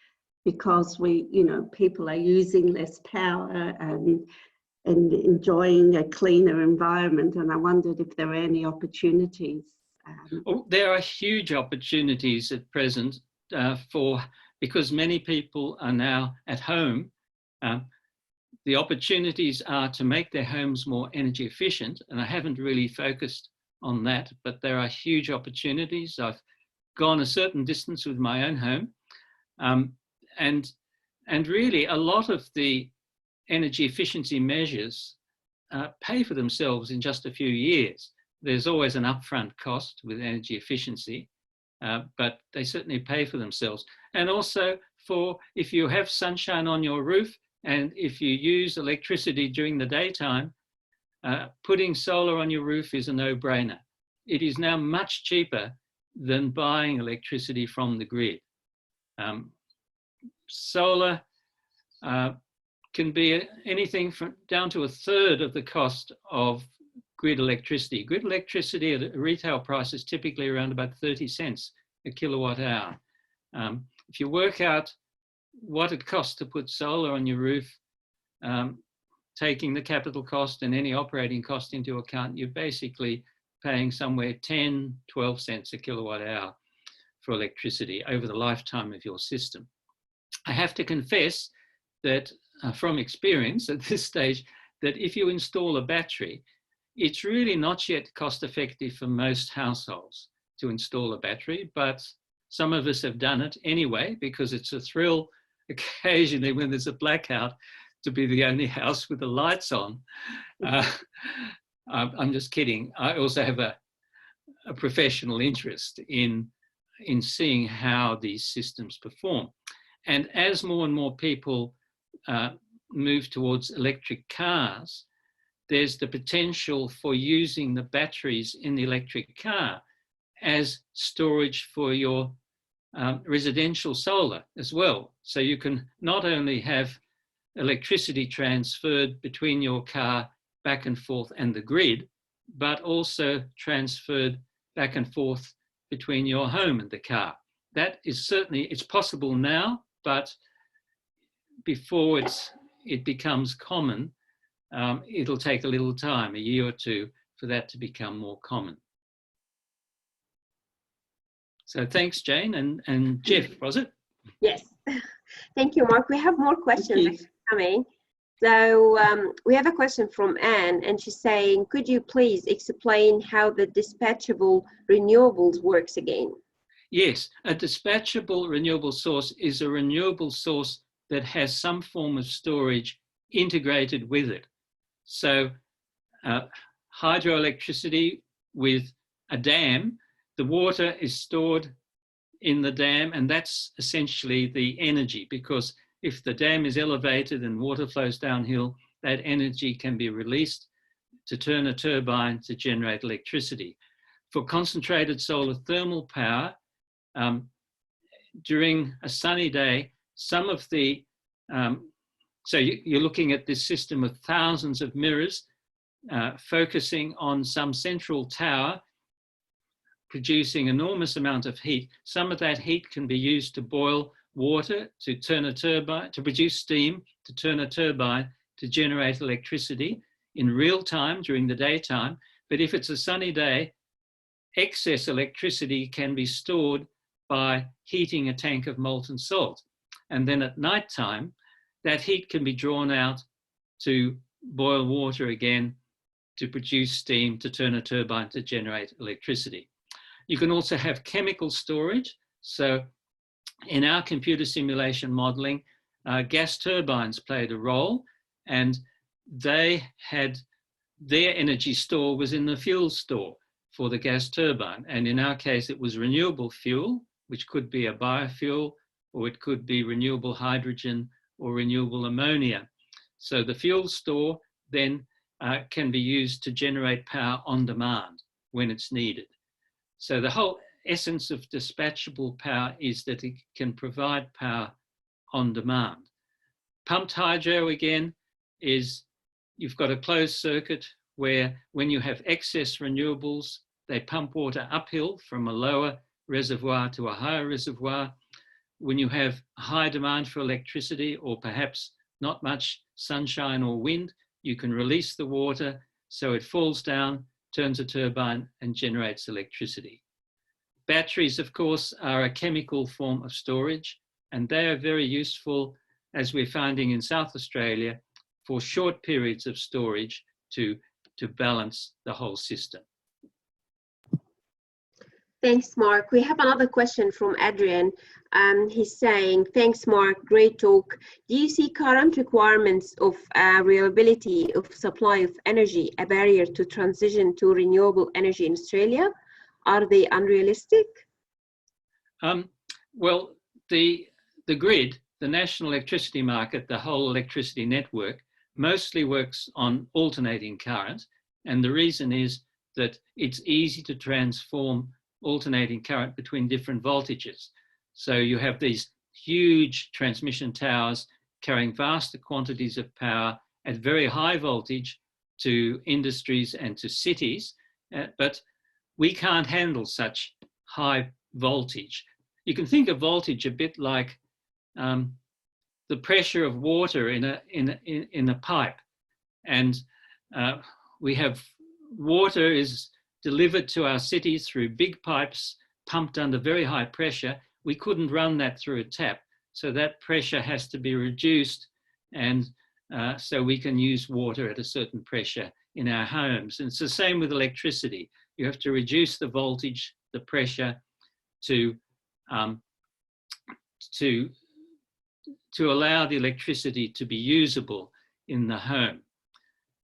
because people are using less power and enjoying a cleaner environment, and I wondered if there are any opportunities. There are huge opportunities at present because many people are now at home. The opportunities are to make their homes more energy efficient, and I haven't really focused on that, but there are huge opportunities. I've gone a certain distance with my own home, and really a lot of the energy efficiency measures pay for themselves in just a few years. There's always an upfront cost with energy efficiency, but they certainly pay for themselves. And also for if you have sunshine on your roof and if you use electricity during the daytime, putting solar on your roof is a no-brainer. It is now much cheaper than buying electricity from the grid. Solar can be anything from down to 1/3 of the cost of grid electricity. Grid electricity at a retail price is typically around about 30 cents a kilowatt hour. If you work out what it costs to put solar on your roof, taking the capital cost and any operating cost into account, you're basically paying somewhere 10, 12 cents a kilowatt hour for electricity over the lifetime of your system. I have to confess that from experience at this stage, that if you install a battery, it's really not yet cost effective for most households to install a battery, but some of us have done it anyway because it's a thrill occasionally when there's a blackout to be the only house with the lights on. I'm just kidding. I also have a professional interest in seeing how these systems perform. And as more and more people move towards electric cars, there's the potential for using the batteries in the electric car as storage for your residential solar as well. So you can not only have electricity transferred between your car back and forth and the grid, but also transferred back and forth between your home and the car. That is certainly, it's possible now, but before it becomes common, it'll take a little time, a year or two, for that to become more common. So thanks, Jane. And Jeff, was it? Yes. Thank you, Mark. We have more questions coming. So we have a question from Anne, and she's saying, could you please explain how the dispatchable renewables works again? Yes, a dispatchable renewable source is a renewable source that has some form of storage integrated with it. So hydroelectricity with a dam, the water is stored in the dam, and that's essentially the energy, because if the dam is elevated and water flows downhill, that energy can be released to turn a turbine to generate electricity. For concentrated solar thermal power, during a sunny day, some of the, so you're looking at this system of thousands of mirrors focusing on some central tower, producing enormous amount of heat. Some of that heat can be used to boil water, to turn a turbine, to produce steam, to turn a turbine, to generate electricity in real time during the daytime. But if it's a sunny day, excess electricity can be stored by heating a tank of molten salt. And then at nighttime, that heat can be drawn out to boil water again, to produce steam, to turn a turbine, to generate electricity. You can also have chemical storage. So in our computer simulation modeling, gas turbines played a role, and they had their energy store was in the fuel store for the gas turbine. And in our case, it was renewable fuel, which could be a biofuel, or it could be renewable hydrogen or renewable ammonia. So the fuel store then can be used to generate power on demand when it's needed. So the whole essence of dispatchable power is that it can provide power on demand. Pumped hydro, again, is you've got a closed circuit where when you have excess renewables, they pump water uphill from a lower reservoir to a higher reservoir. When you have high demand for electricity, or perhaps not much sunshine or wind, you can release the water so it falls down, turns a turbine, and generates electricity. Batteries, of course, are a chemical form of storage, and they are very useful, as we're finding in South Australia, for short periods of storage to balance the whole system. Thanks, Mark. We have another question from Adrian. He's saying, thanks, Mark, great talk. Do you see current requirements of reliability of supply of energy a barrier to transition to renewable energy in Australia? Are they unrealistic? Well, the grid, the national electricity market, the whole electricity network, mostly works on alternating current. And the reason is that it's easy to transform alternating current between different voltages. So you have these huge transmission towers carrying vast quantities of power at very high voltage to industries and to cities, but we can't handle such high voltage. You can think of voltage a bit like the pressure of water in a pipe, and we have water is delivered to our cities through big pipes pumped under very high pressure. We couldn't run that through a tap, so that pressure has to be reduced, and so we can use water at a certain pressure in our homes. And it's the same with electricity. You have to reduce the voltage, the pressure, to allow the electricity to be usable in the home.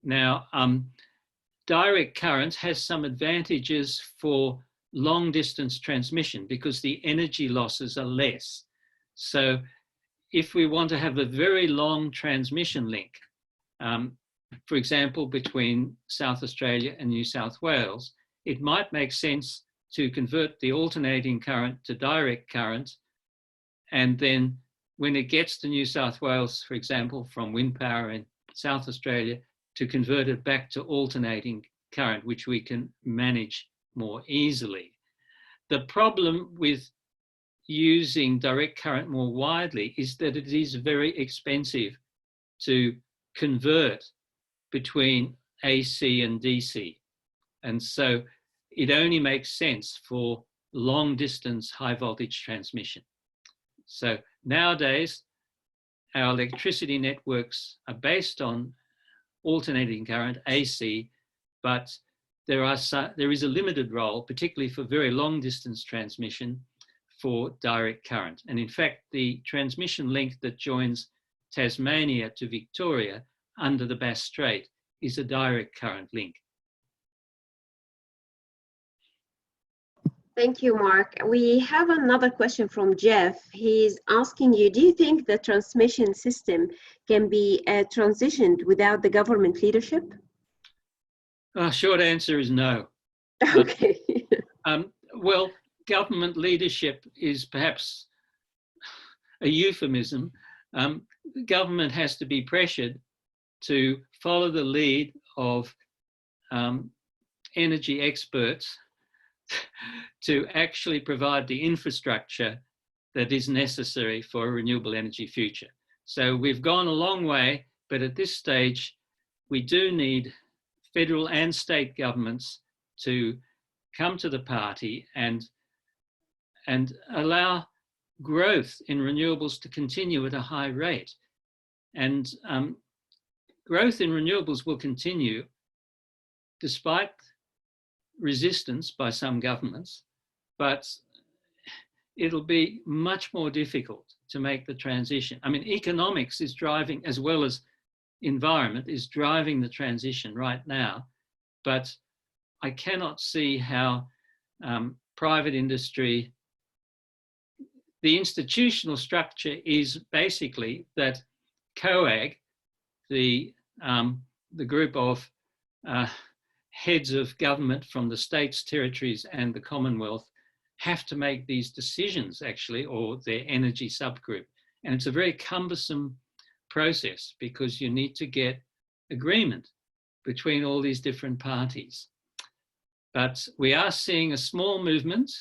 Now, direct current has some advantages for long distance transmission because the energy losses are less. So if we want to have a very long transmission link, for example, between South Australia and New South Wales, it might make sense to convert the alternating current to direct current, and then when it gets to New South Wales, for example, from wind power in South Australia, to convert it back to alternating current, which we can manage more easily. The problem with using direct current more widely is that it is very expensive to convert between AC and DC. And so it only makes sense for long distance high voltage transmission. So nowadays, our electricity networks are based on alternating current, AC, but there is a limited role, particularly for very long distance transmission, for direct current. And in fact, the transmission link that joins Tasmania to Victoria under the Bass Strait is a direct current link. Thank you, Mark. We have another question from Jeff. He's asking you, do you think the transmission system can be transitioned without the government leadership? Short answer is no. Okay. Well, government leadership is perhaps a euphemism. Government has to be pressured to follow the lead of energy experts to actually provide the infrastructure that is necessary for a renewable energy future. So we've gone a long way, but at this stage, we do need federal and state governments to come to the party and allow growth in renewables to continue at a high rate. And growth in renewables will continue despite resistance by some governments, but it'll be much more difficult to make the transition. I mean, economics is driving, as well as environment, is driving the transition right now, but I cannot see how private industry, the institutional structure is basically that COAG, the group of heads of government from the states, territories, and the Commonwealth have to make these decisions, actually, or their energy subgroup. And it's a very cumbersome process because you need to get agreement between all these different parties. But we are seeing a small movement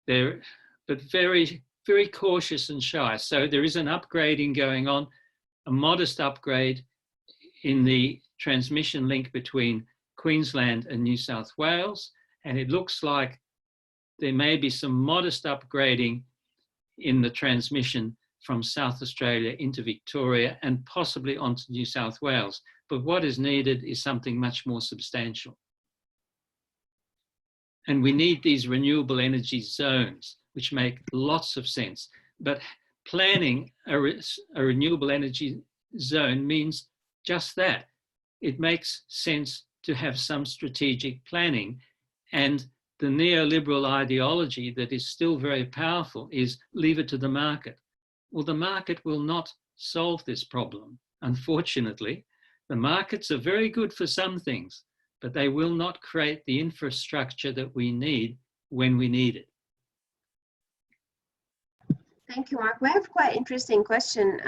there, but very, very cautious and shy. So there is an upgrading going on, a modest upgrade in the transmission link between Queensland and New South Wales, and it looks like there may be some modest upgrading in the transmission from South Australia into Victoria and possibly onto New South Wales. But what is needed is something much more substantial. And we need these renewable energy zones, which make lots of sense. But planning a renewable energy zone means just that. It makes sense to have some strategic planning. And the neoliberal ideology that is still very powerful is leave it to the market. Well, the market will not solve this problem. Unfortunately, the markets are very good for some things, but they will not create the infrastructure that we need when we need it. Thank you, Mark. We have quite an interesting question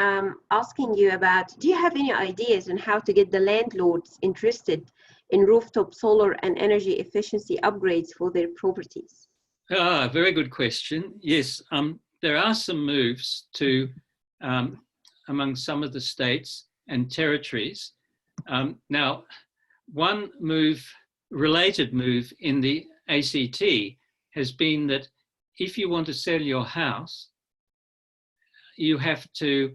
asking you about, do you have any ideas on how to get the landlords interested in rooftop solar and energy efficiency upgrades for their properties? Very good question. Yes, there are some moves to, among some of the states and territories. Now, one related move in the ACT has been that if you want to sell your house, you have to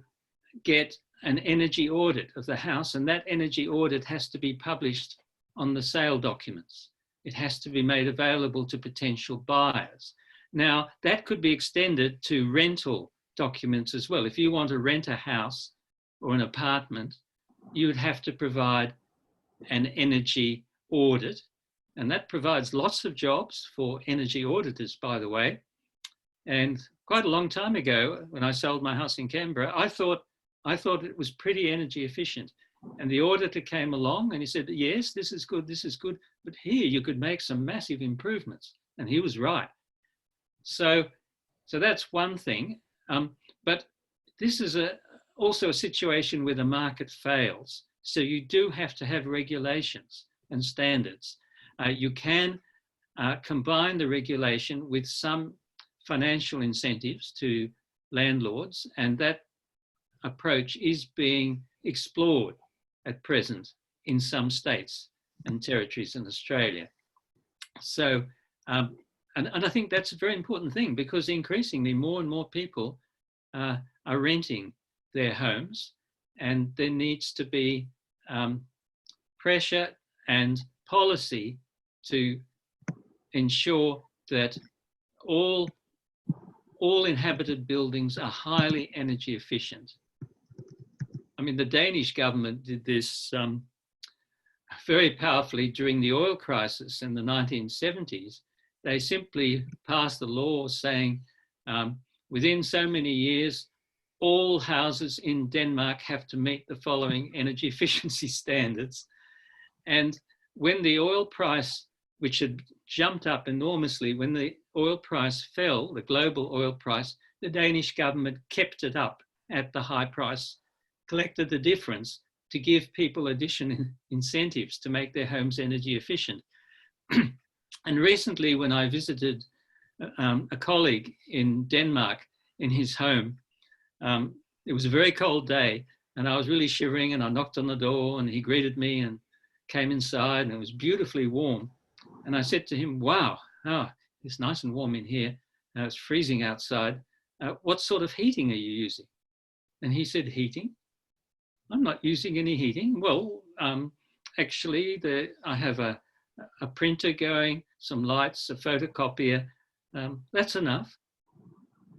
get an energy audit of the house, and that energy audit has to be published on the sale documents. It has to be made available to potential buyers. Now, that could be extended to rental documents as well. If you want to rent a house or an apartment, you would have to provide an energy audit, and that provides lots of jobs for energy auditors, by the way. And quite a long time ago, when I sold my house in Canberra, I thought it was pretty energy efficient. And the auditor came along and he said, yes, this is good, but here you could make some massive improvements. And he was right. So that's one thing. But this is also a situation where the market fails. So you do have to have regulations and standards. You can combine the regulation with some financial incentives to landlords, and that approach is being explored at present in some states and territories in Australia. So, and I think that's a very important thing, because increasingly more and more people are renting their homes, and there needs to be pressure and policy to ensure that all inhabited buildings are highly energy efficient. I mean, the Danish government did this very powerfully during the oil crisis in the 1970s. They simply passed a law saying within so many years, all houses in Denmark have to meet the following energy efficiency standards. And when the oil price, which had jumped up enormously, when the oil price fell, the global oil price, the Danish government kept it up at the high price, collected the difference to give people additional incentives to make their homes energy efficient. And recently, when I visited a colleague in Denmark in his home, it was a very cold day and I was really shivering, and I knocked on the door and he greeted me and came inside, and it was beautifully warm. And I said to him, wow, it's nice and warm in here. It's freezing outside. What sort of heating are you using? And he said, heating? I'm not using any heating. Well, actually, I have a printer going, some lights, a photocopier. That's enough.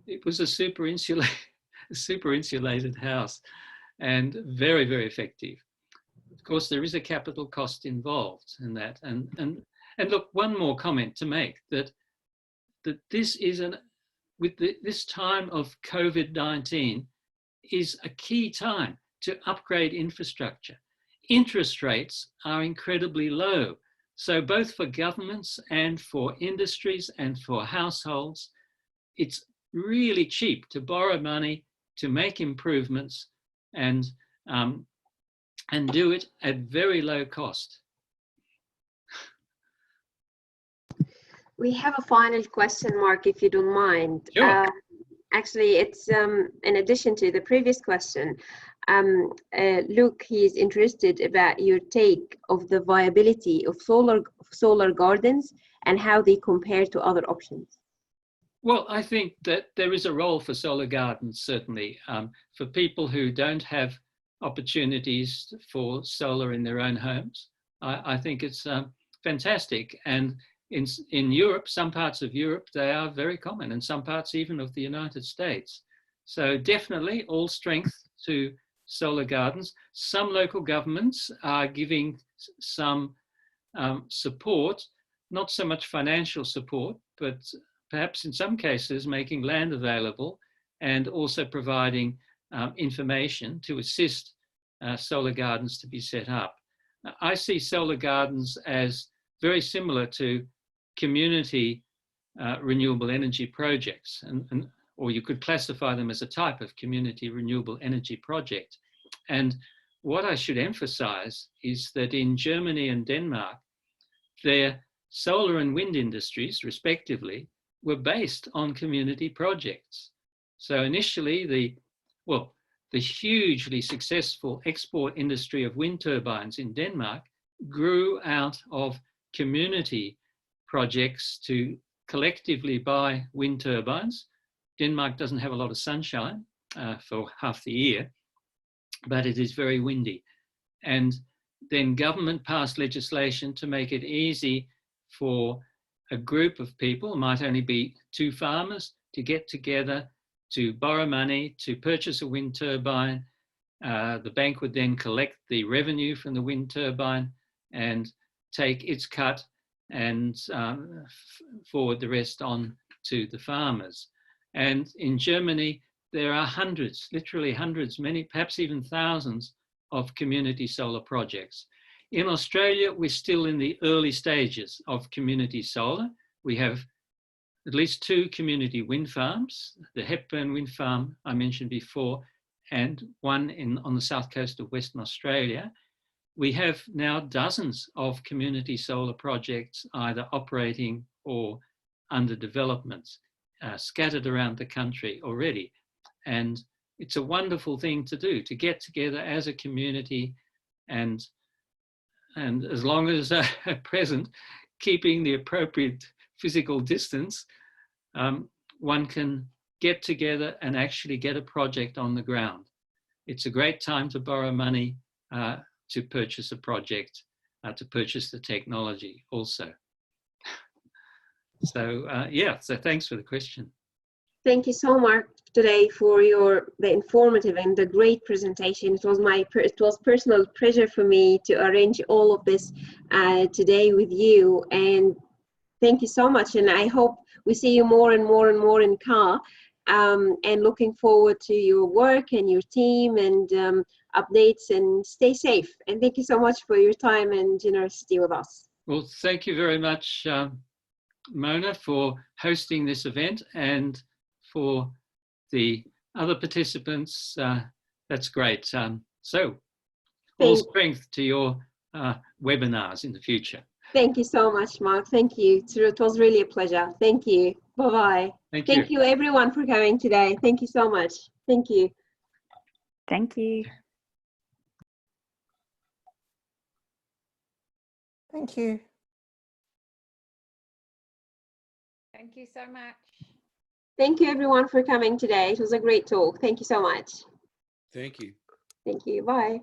It was a super insulated house, and very, very effective. Of course, there is a capital cost involved in that. And look, one more comment to make, that this is this time of COVID-19 is a key time to upgrade infrastructure. Interest rates are incredibly low. So both for governments and for industries and for households, it's really cheap to borrow money, to make improvements, and do it at very low cost. We have a final question, Mark, if you don't mind. Sure. Actually, it's in addition to the previous question. Luke, he's interested about your take of the viability of solar gardens and how they compare to other options. Well, I think that there is a role for solar gardens, certainly, for people who don't have opportunities for solar in their own homes. I think it's fantastic. And in Europe, some parts of Europe, they are very common, and some parts even of the United States. So definitely all strength to solar gardens. Some local governments are giving some support, not so much financial support, but perhaps in some cases making land available and also providing information to assist solar gardens to be set up. I see solar gardens as very similar to community renewable energy projects, or you could classify them as a type of community renewable energy project. And what I should emphasize is that in Germany and Denmark, their solar and wind industries, respectively, were based on community projects. So initially, the hugely successful export industry of wind turbines in Denmark grew out of community projects to collectively buy wind turbines. Denmark doesn't have a lot of sunshine for half the year, but it is very windy. And then government passed legislation to make it easy for a group of people, it might only be 2 farmers, to get together, to borrow money, to purchase a wind turbine. The bank would then collect the revenue from the wind turbine and take its cut and forward the rest on to the farmers. And in Germany, there are hundreds, literally hundreds, many, perhaps even thousands of community solar projects. In Australia, we're still in the early stages of community solar. We have at least 2 community wind farms, the Hepburn wind farm I mentioned before, and one on the south coast of Western Australia. We have now dozens of community solar projects either operating or under development, scattered around the country already. And it's a wonderful thing to do, to get together as a community and as long as at present, keeping the appropriate physical distance, one can get together and actually get a project on the ground. It's a great time to borrow money to purchase a project, to purchase the technology also. So yeah, so thanks for the question. Thank you so much today for the informative and the great presentation. It was personal pleasure for me to arrange all of this today with you, and thank you so much. And I hope we see you more and more and more in CAR, and looking forward to your work and your team and updates, and stay safe. And thank you so much for your time and generosity with us. Well, thank you very much, Mona, for hosting this event, and for the other participants. That's great. So all strength to your webinars in the future. Thank you so much, Mark. Thank you. It was really a pleasure. Thank you. Bye-bye. Thank you everyone for coming today. Thank you so much. Thank you. Thank you. Thank you. Thank you so much. Thank you everyone for coming today. It was a great talk. Thank you so much. Thank you. Thank you. Bye.